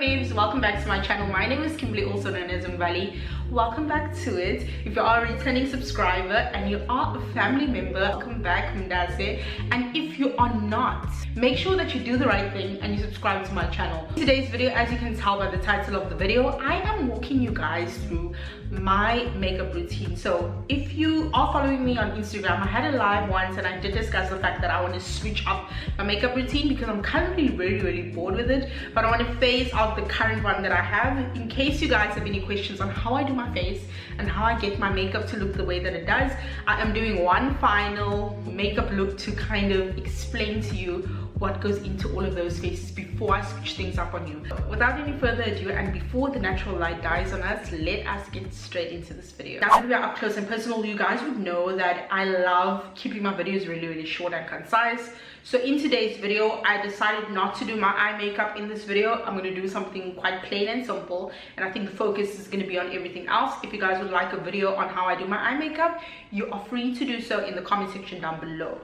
faves, welcome back to my channel. My name is Kimberly, also known as Mbali. Welcome back to it. If you are a returning subscriber and you are a family member, welcome back, Mndase. And if you are not, make sure that you do the right thing and you subscribe to my channel. In today's video, as you can tell by the title of the video, I am walking you guys through my makeup routine. So if you are following me on Instagram, I had a live once and I did discuss the fact that I want to switch up my makeup routine because I'm currently really bored with it, but I want to phase out the current one that I have. In case you guys have any questions on how I do my face and how I get my makeup to look the way that it does, I am doing one final makeup look to kind of explain to you what goes into all of those faces before I switch things up on you. Without any further ado, and before the natural light dies on us, let us get straight into this video. Now that we are up close and personal, you guys would know that I love keeping my videos really short and concise. So in today's video, I decided not to do my eye makeup in this video. I'm going to do something quite plain and simple, and I think the focus is going to be on everything else. If you guys would like a video on how I do my eye makeup, you are free to do so in the comment section down below.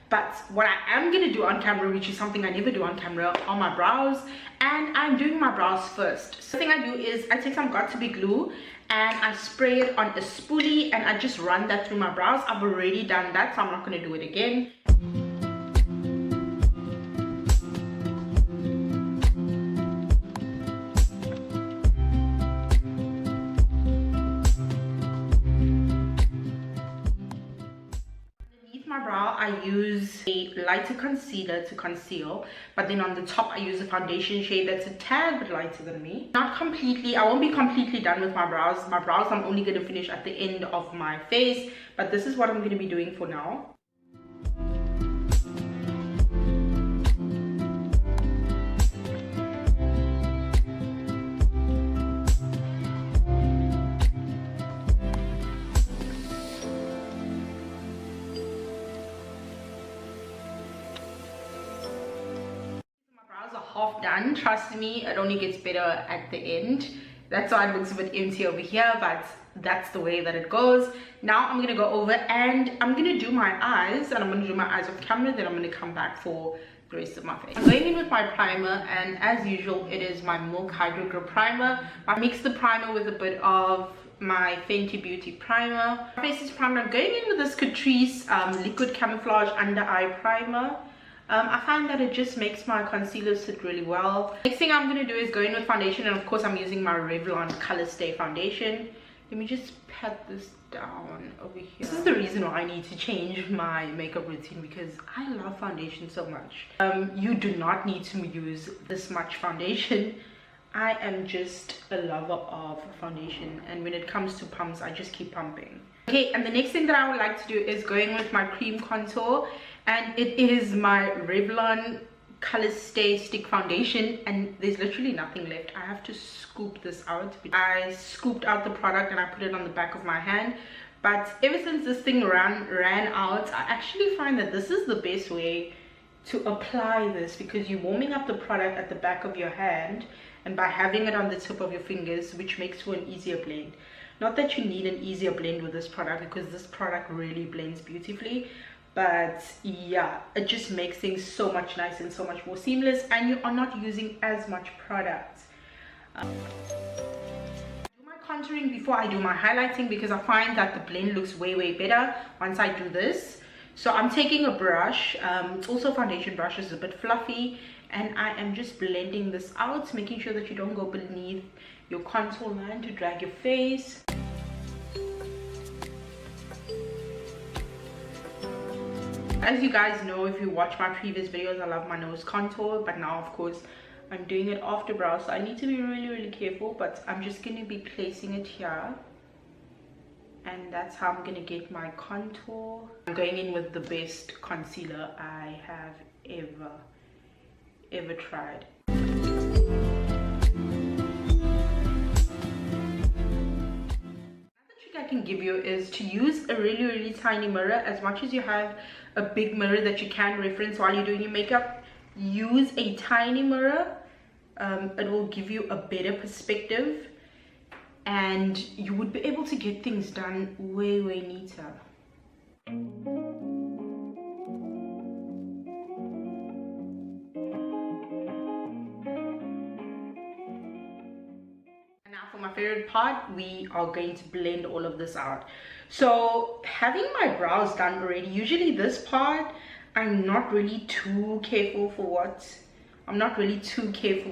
But what I am going to do on camera, which is something I never do on camera, are my brows. And I'm doing my brows first. So the thing I do is I take some got2b glue and I spray it on a spoolie and I just run that through my brows. I've already done that, so I'm not going to do it again. I use a lighter concealer to conceal, but then on the top I use a foundation shade that's a tad bit lighter than me. Not completely, I won't be completely done with my brows. My brows I'm only going to finish at the end of my face, but this is what I'm going to be doing for now. Half done. Trust me, it only gets better at the end. That's why it looks a bit empty over here, but that's the way that it goes. Now I'm gonna go over and I'm gonna do my eyes, and I'm gonna do my eyes off camera, then I'm gonna come back for the rest of my face. I'm going in with my primer, and as usual it is my Milk HydroGrip primer. I mix the primer with a bit of my Fenty Beauty primer. My face is primer. I'm going in with this Catrice liquid camouflage under eye primer. I find that it just makes my concealer sit really well. Next thing I'm going to do is go in with foundation, and of course I'm using my Revlon Colourstay foundation. Let me just pat this down over here. This is the reason why I need to change my makeup routine, because I love foundation so much. You do not need to use this much foundation. I am just a lover of foundation, and when it comes to pumps, I just keep pumping. Okay, and the next thing that I would like to do is going with my cream contour, and it is my Revlon Colourstay stick foundation, and there's literally nothing left. I have to scoop this out. I scooped out the product and I put it on the back of my hand, but ever since this thing ran out, I actually find that this is the best way to apply this, because you're warming up the product at the back of your hand, and by having it on the tip of your fingers, which makes for an easier blend. Not that you need an easier blend with this product, because this product really blends beautifully, but yeah, it just makes things so much nicer and so much more seamless, and you are not using as much product. I do my contouring before I do my highlighting, because I find that the blend looks way better once I do this. So I'm taking a brush, it's also a foundation brush, it's a bit fluffy, and I am just blending this out, making sure that you don't go beneath your contour line to drag your face. As you guys know, if you watch my previous videos, I love my nose contour, but now of course I'm doing it after brows, so I need to be really careful. But I'm just going to be placing it here, and that's how I'm going to get my contour. I'm going in with the best concealer I have ever tried. I can give you is to use a really tiny mirror. As much as you have a big mirror that you can reference while you're doing your makeup, use a tiny mirror. It will give you a better perspective, and you would be able to get things done way neater. Now for my favorite part, we are going to blend all of this out. So having my brows done already, usually this part I'm not really too careful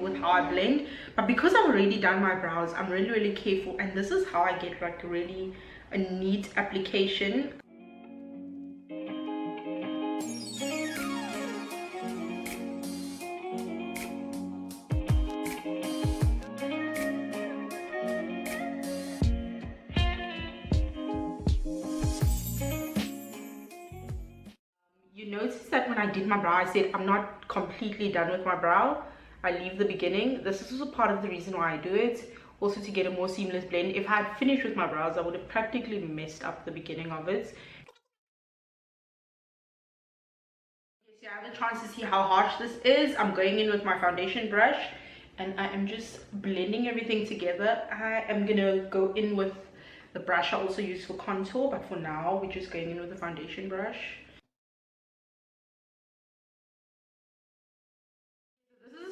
with how I blend, but because I've already done my brows, I'm really careful, and this is how I get like really a neat application. You notice that when I did my brow, I said I'm not completely done with my brow. I leave the beginning. This is also part of the reason why I do it. Also to get a more seamless blend. If I had finished with my brows, I would have practically messed up the beginning of it. Okay, so you have a chance to see how harsh this is. I'm going in with my foundation brush and I am just blending everything together. I am gonna go in with the brush I also use for contour, but for now we're just going in with the foundation brush.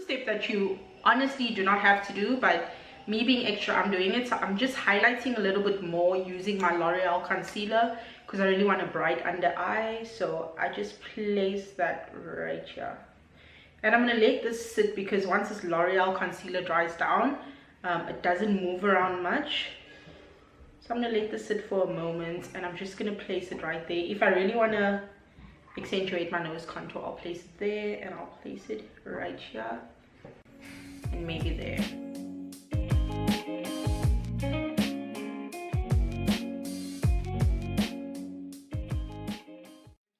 Step that you honestly do not have to do, but me being extra, I'm doing it. So I'm just highlighting a little bit more using my L'Oreal concealer because I really want a bright under eye. So I just place that right here, and I'm gonna let this sit because once this L'Oreal concealer dries down, it doesn't move around much. So I'm gonna let this sit for a moment, and I'm just gonna place it right there. If I really want to accentuate my nose contour, I'll place it there, and I'll place it right here, and maybe there.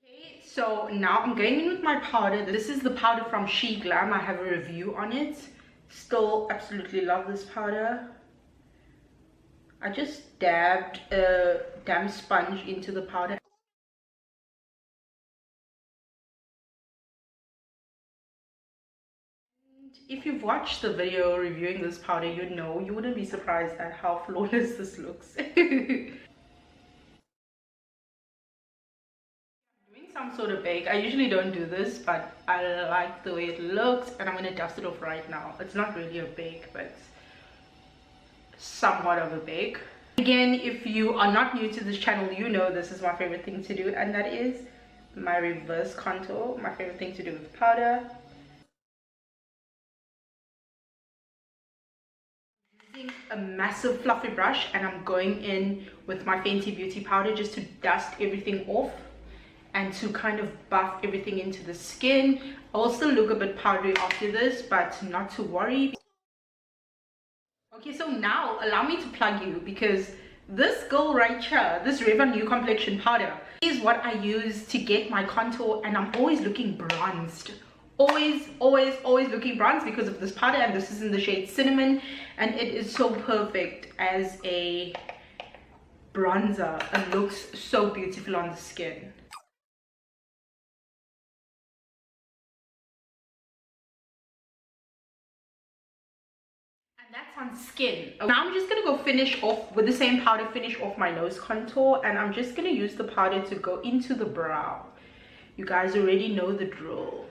Okay, so now I'm going in with my powder. This is the powder from SheGlam. I have a review on it. Still absolutely love this powder. I just dabbed a damp sponge into the powder. If you've watched the video reviewing this powder, you know you wouldn't be surprised at how flawless this looks. Doing some sort of bake. I usually don't do this, but I like the way it looks, and I'm gonna dust it off right now. It's not really a bake, but somewhat of a bake. Again, if you are not new to this channel, you know this is my favorite thing to do, and that is my reverse contour. My favorite thing to do with powder. Using a massive fluffy brush, and I'm going in with my Fenty beauty powder just to dust everything off and to kind of buff everything into the skin. I'll still look a bit powdery after this, but not to worry. Okay, so now allow me to plug you, because this girl right here, this Revlon New Complexion powder, is what I use to get my contour, and I'm always looking bronzed. Always looking bronzed because of this powder, and this is in the shade Cinnamon, and it is so perfect as a bronzer. It looks so beautiful on the skin. And that's on skin. Now I'm just gonna go finish off with the same powder, finish off my nose contour, and I'm just gonna use the powder to go into the brow. You guys already know the drill.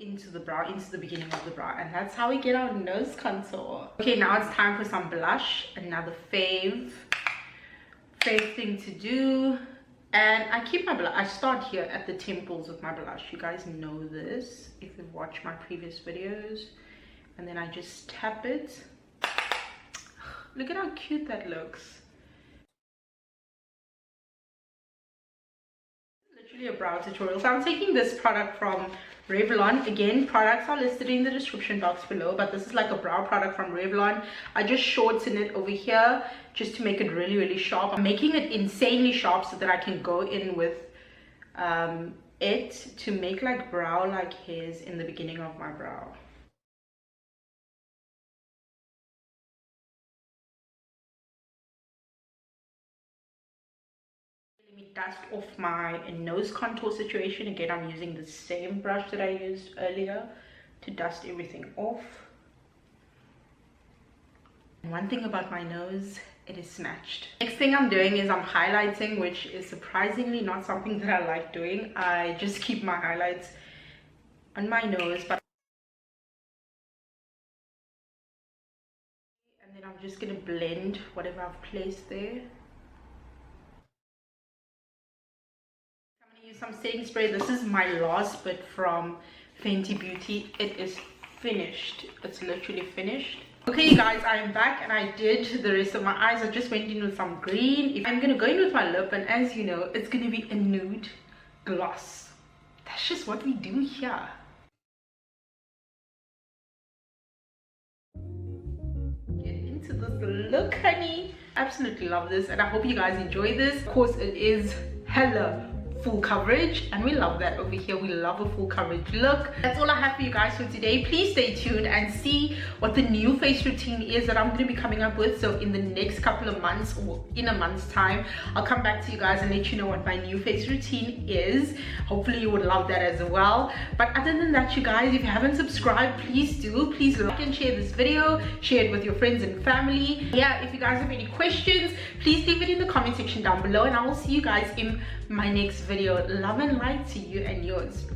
Into the brow, into the beginning of the brow, and that's how we get our nose contour. Okay, now it's time for some blush, another fave thing to do. And I keep my blush, I start here at the temples with my blush. You guys know this if you've watched my previous videos. And then I just tap it. Look at how cute that looks. Literally a brow tutorial. So I'm taking this product from Revlon. Again, products are listed in the description box below, but this is like a brow product from Revlon. I just shorten it over here just to make it really sharp. I'm making it insanely sharp so that I can go in with it to make like brow like hairs in the beginning of my brow. Let me dust off my nose contour situation. Again, I'm using the same brush that I used earlier to dust everything off. And one thing about my nose, it is snatched. Next thing I'm doing is I'm highlighting, which is surprisingly not something that I like doing. I just keep my highlights on my nose, but and then I'm just gonna blend whatever I've placed there. I'm gonna use some setting spray. This is my last bit from Fenty Beauty. It is finished. It's literally finished. Okay, you guys, I am back and I did the rest of my eyes. I just went in with some green. I'm gonna go in with my lip, and as you know, it's gonna be a nude gloss. That's just what we do here. Get into this look, honey. Absolutely love this, and I hope you guys enjoy this. Of course, it is hella full coverage, and we love that over here. We love a full coverage look. That's all I have for you guys for today. Please stay tuned and see what the new face routine is that I'm going to be coming up with. So in the next couple of months, or in a month's time, I'll come back to you guys and let you know what my new face routine is. Hopefully you would love that as well. But other than that, you guys, if you haven't subscribed, please do. Please like and share this video, share it with your friends and family. Yeah, if you guys have any questions, please leave it in the comment section down below, and I will see you guys in my next video. Love and light to you and yours.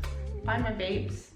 Bye, my babes.